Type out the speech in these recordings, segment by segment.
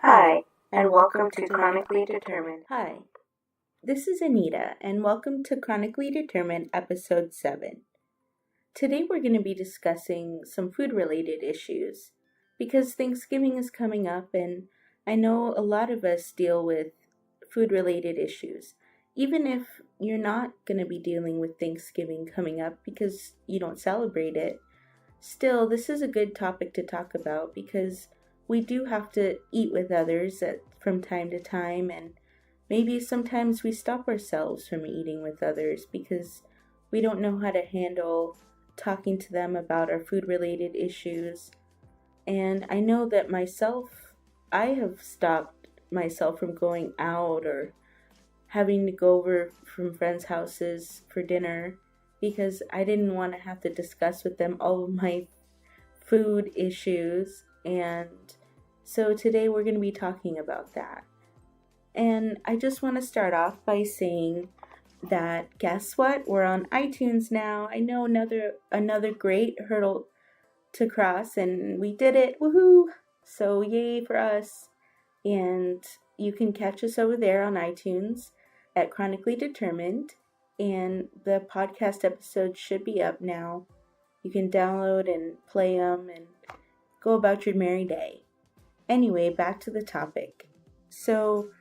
Hi, and welcome to Chronically Determined. Hi, this is Anita, and welcome to Chronically Determined Episode 7. Today we're going to be discussing some food-related issues because Thanksgiving is coming up, and I know a lot of us deal with food-related issues. Even if you're not going to be dealing with Thanksgiving coming up because you don't celebrate it, still, this is a good topic to talk about because we do have to eat with others from time to time, and maybe sometimes we stop ourselves from eating with others because we don't know how to handle talking to them about our food-related issues. And I know that I have stopped myself from going out or having to go over from friends' houses for dinner because I didn't want to have to discuss with them all of my food issues. And so today we're going to be talking about that. And I just want to start off by saying that guess what? We're on iTunes now. I know another great hurdle to cross, and we did it. Woohoo! So yay for us. And you can catch us over there on iTunes at Chronically Determined, and the podcast episodes should be up now. You can download and play them and go about your merry day. Anyway, back to the topic. So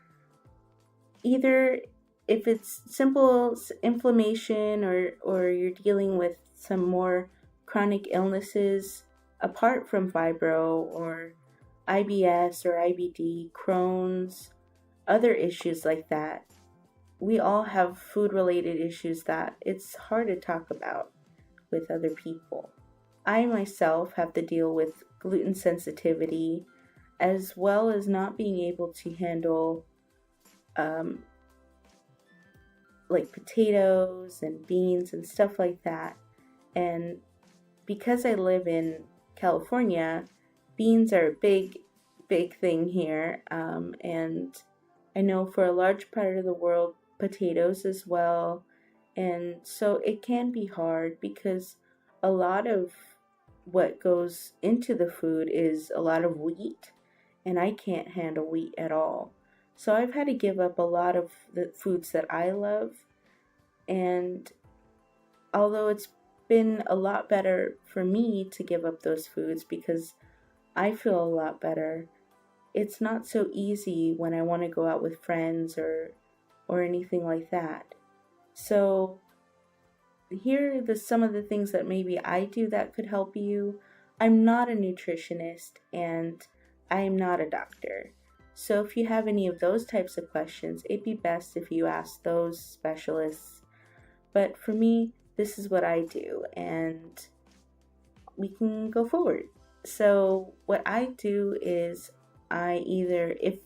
either if it's simple inflammation or you're dealing with some more chronic illnesses apart from fibro or IBS or IBD, Crohn's, other issues like that, we all have food-related issues that it's hard to talk about with other people. I myself have to deal with gluten sensitivity as well as not being able to handle like potatoes and beans and stuff like that. And because I live in California, beans are a big thing here. And I know for a large part of the world, potatoes as well. And so it can be hard because a lot of what goes into the food is a lot of wheat, and I can't handle wheat at all. So I've had to give up a lot of the foods that I love. And although it's been a lot better for me to give up those foods because I feel a lot better, it's not so easy when I want to go out with friends or anything like that. So here are some of the things that maybe I do that could help you. I'm not a nutritionist and I am not a doctor. So if you have any of those types of questions, it'd be best if you ask those specialists. But for me, this is what I do, and we can go forward. So what I do is if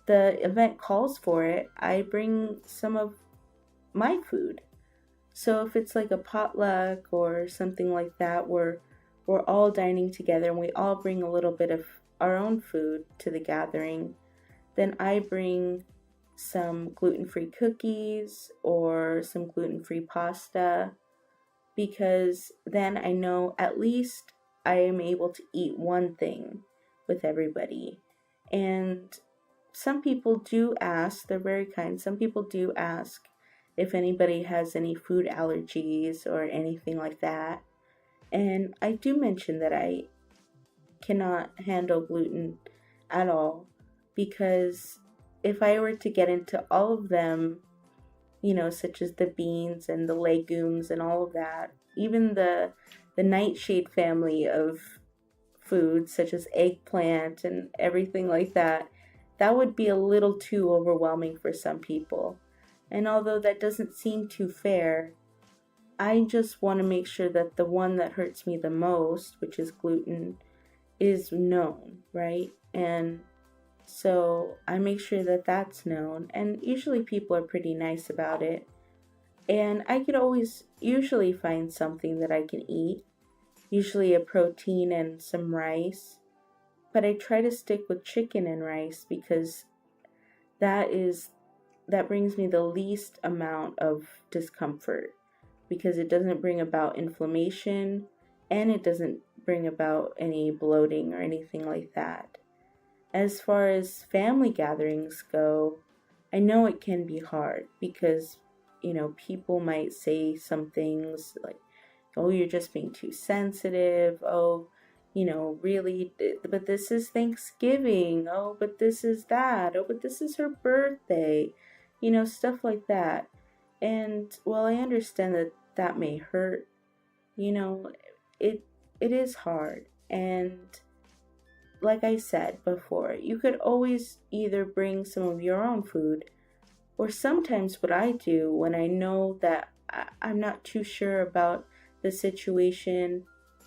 the event calls for it, I bring some of my food. So if it's like a potluck or something like that, where we're all dining together and we all bring a little bit of our own food to the gathering, then I bring some gluten-free cookies or some gluten-free pasta, because then I know at least I am able to eat one thing with everybody. And some people do ask, they're very kind, some people do ask if anybody has any food allergies or anything like that. And I do mention that I cannot handle gluten at all, because if I were to get into all of them, such as the beans and the legumes and all of that, even the nightshade family of foods such as eggplant and everything like that, that would be a little too overwhelming for some people. And although that doesn't seem too fair, I just want to make sure that the one that hurts me the most, which is gluten, is known, right? And so I make sure that that's known, and usually people are pretty nice about it. And I could always usually find something that I can eat, usually a protein and some rice. But I try to stick with chicken and rice because that brings me the least amount of discomfort, because it doesn't bring about inflammation and it doesn't bring about any bloating or anything like that. As far as family gatherings go, I know it can be hard because, people might say some things like, oh, you're just being too sensitive. Oh, really, but this is Thanksgiving. Oh, but this is that. Oh, but this is her birthday. Stuff like that. And while I understand that that may hurt, you know, it it is hard. And like I said before, you could always either bring some of your own food, or sometimes what I do when I know that I'm not too sure about the situation,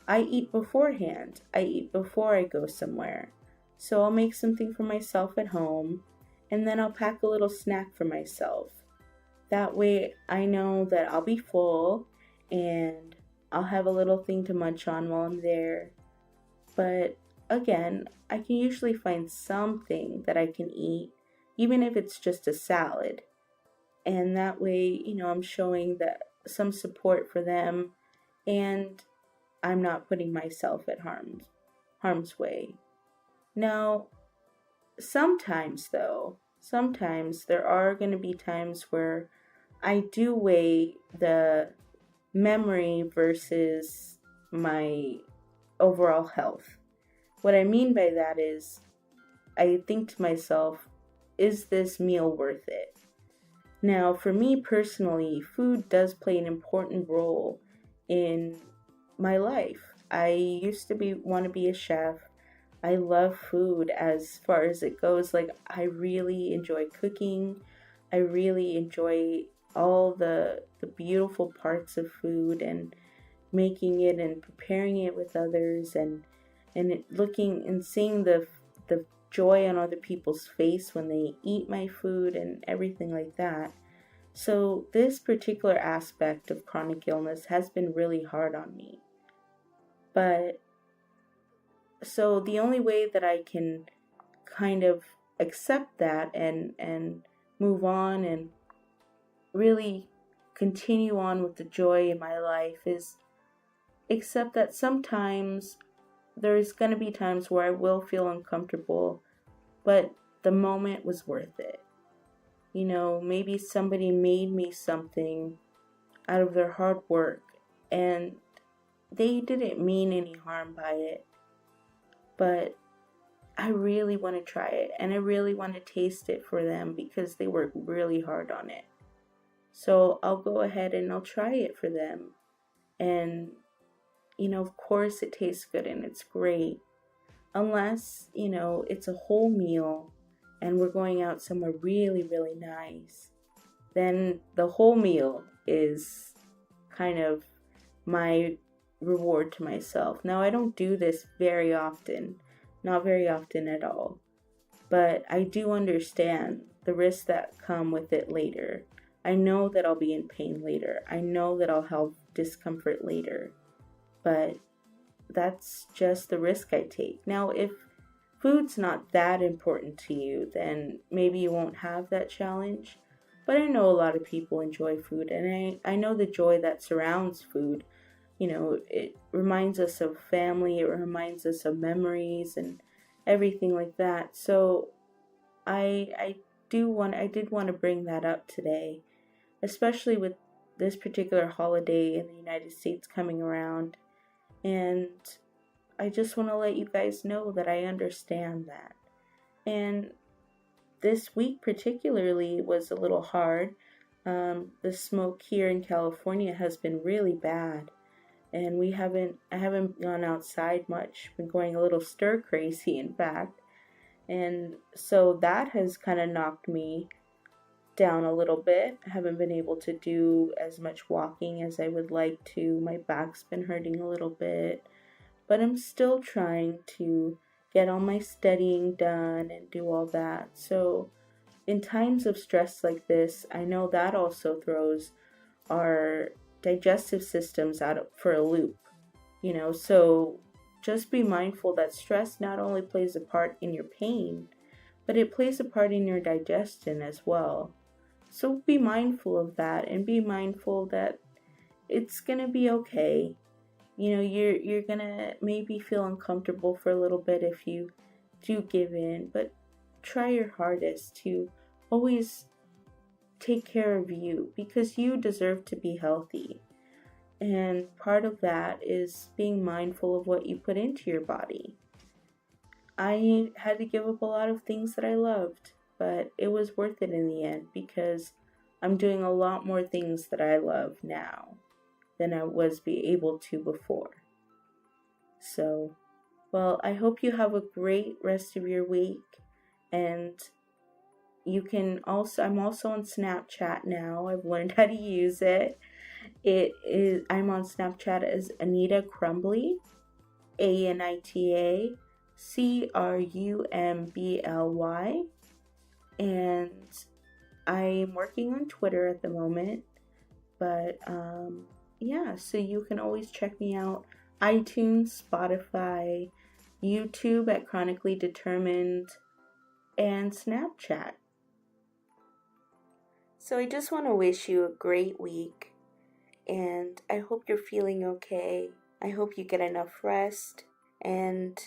I eat beforehand. I eat before I go somewhere. So I'll make something for myself at home, and then I'll pack a little snack for myself. That way I know that I'll be full and I'll have a little thing to munch on while I'm there. But again, I can usually find something that I can eat, even if it's just a salad. And that way, I'm showing that some support for them, and I'm not putting myself at harm's way. Now, sometimes there are going to be times where I do weigh the memory versus my overall health. What I mean by that is, I think to myself, is this meal worth it? Now, for me personally, food does play an important role in my life. I used to want to be a chef. I love food as far as it goes. Like, I really enjoy cooking. I really enjoy all the beautiful parts of food and making it and preparing it with others, and looking and seeing the joy on other people's face when they eat my food and everything like that. So this particular aspect of chronic illness has been really hard on me. But so the only way that I can kind of accept that and move on and really continue on with the joy in my life is accept that sometimes there's going to be times where I will feel uncomfortable, but the moment was worth it. Maybe somebody made me something out of their hard work, and they didn't mean any harm by it, but I really want to try it, and I really want to taste it for them because they worked really hard on it. So I'll go ahead and I'll try it for them. And, of course it tastes good and it's great. Unless, it's a whole meal and we're going out somewhere really, really nice. Then the whole meal is kind of my reward to myself. Now, I don't do this very often, not very often at all. But I do understand the risks that come with it later. I know that I'll be in pain later. I know that I'll have discomfort later. But that's just the risk I take. Now, if food's not that important to you, then maybe you won't have that challenge. But I know a lot of people enjoy food, and I know the joy that surrounds food. It reminds us of family, it reminds us of memories and everything like that. So I did want to bring that up today, especially with this particular holiday in the United States coming around. And I just want to let you guys know that I understand that. And this week particularly was a little hard. The smoke here in California has been really bad, and I haven't gone outside much. Been going a little stir crazy, in fact. And so that has kind of knocked me down a little bit. I haven't been able to do as much walking as I would like to. My back's been hurting a little bit, but I'm still trying to get all my studying done and do all that. So in times of stress like this, I know that also throws our digestive systems out for a loop. So just be mindful that stress not only plays a part in your pain, but it plays a part in your digestion as well. So be mindful of that, and be mindful that it's gonna be okay. You're gonna maybe feel uncomfortable for a little bit if you do give in, but try your hardest to always take care of you, because you deserve to be healthy. And part of that is being mindful of what you put into your body. I had to give up a lot of things that I loved, but it was worth it in the end, because I'm doing a lot more things that I love now than I was be able to before. So, well, I hope you have a great rest of your week, and you can also, I'm also on Snapchat now. I've learned how to use it. I'm on Snapchat as Anita Crumbly, ANITA CRUMBLY, and I'm working on Twitter at the moment, but yeah, so you can always check me out. iTunes, Spotify, YouTube at Chronically Determined, and Snapchat. So I just want to wish you a great week, and I hope you're feeling okay. I hope you get enough rest, and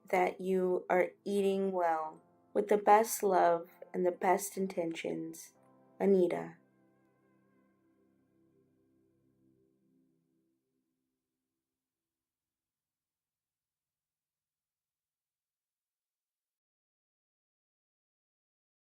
that you are eating well. With the best love and the best intentions, Anita.